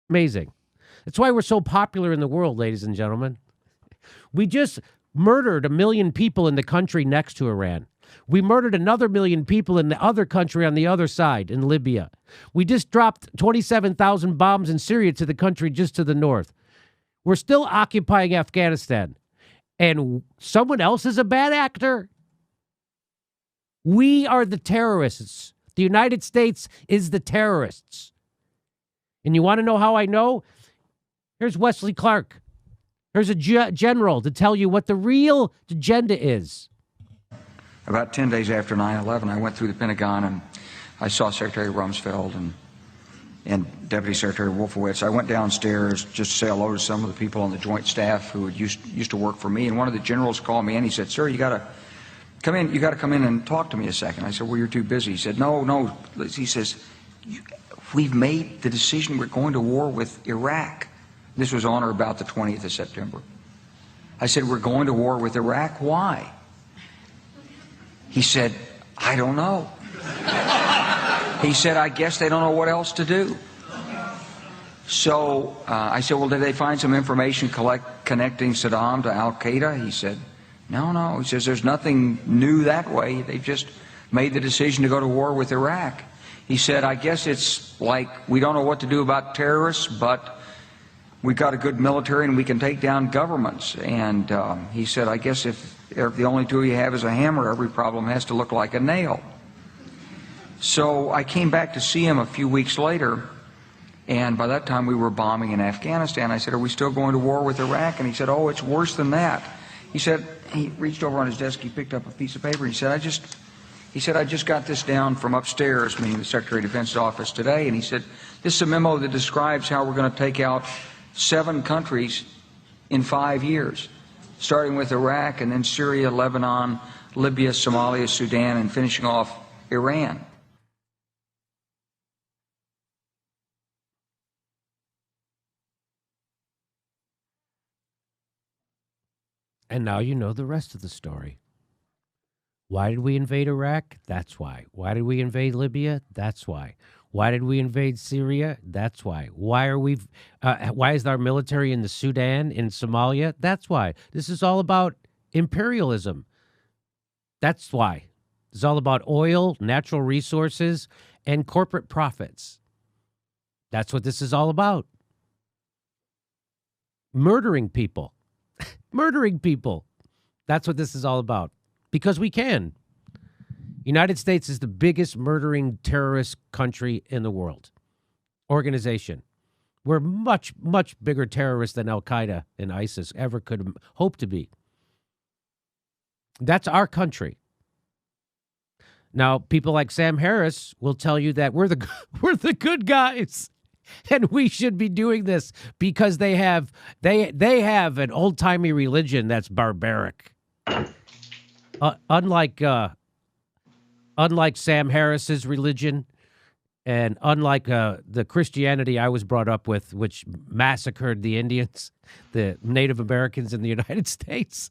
Amazing. That's why we're so popular in the world, ladies and gentlemen. We just murdered 1 million people in the country next to Iran. We murdered another 1 million people in the other country on the other side, in Libya. We just dropped 27,000 bombs in Syria to the country just to the north. We're still occupying Afghanistan. And someone else is a bad actor? We are the terrorists. The United States is the terrorists. And you want to know how I know? Here's Wesley Clark. Here's a general to tell you what the real agenda is. About 10 days after 9/11, I went through the Pentagon and I saw Secretary Rumsfeld and Deputy Secretary Wolfowitz. I went downstairs just to say hello to some of the people on the Joint Staff who used to work for me. And one of the generals called me in. He said, "Sir, you got to come in. You got to come in and talk to me a second." I said, "Well, you're too busy." He said, "No." He says, "We've made the decision. We're going to war with Iraq." This was on or about the 20th of September. I said, "We're going to war with Iraq. Why?" He said, "I don't know." He said, "I guess they don't know what else to do." So I said, "Well, did they find some information connecting Saddam to Al-Qaeda?" He said, No. He says, "There's nothing new that way. They've just made the decision to go to war with Iraq." He said, "I guess it's like we don't know what to do about terrorists, but we've got a good military and we can take down governments." And he said, "I guess if the only tool you have is a hammer, every problem has to look like a nail." So I came back to see him a few weeks later, and by that time we were bombing in Afghanistan. I said, "Are we still going to war with Iraq?" And he said, "Oh, it's worse than that." He said, he reached over on his desk, he picked up a piece of paper, and he said, I just got this down from upstairs," meaning the Secretary of Defense's office today, and he said, "This is a memo that describes how we're going to take out 7 countries in 5 years, starting with Iraq and then Syria, Lebanon, Libya, Somalia, Sudan, and finishing off Iran." And now you know the rest of the story. Why did we invade Iraq? That's why. Why did we invade Libya? That's why. Why did we invade Syria? That's why. Why is our military in the Sudan, in Somalia? That's why. This is all about imperialism. That's why. It's all about oil, natural resources, and corporate profits. That's what this is all about. Murdering people. Murdering people. That's what this is all about. Because we can. United States is the biggest murdering terrorist country in the world. Organization. We're much, much bigger terrorists than Al-Qaeda and ISIS ever could hope to be. That's our country. Now, people like Sam Harris will tell you that we're the good guys. And we should be doing this because they have an old-timey religion that's barbaric. Unlike Sam Harris's religion, and unlike the Christianity I was brought up with, which massacred the Indians, the Native Americans in the United States,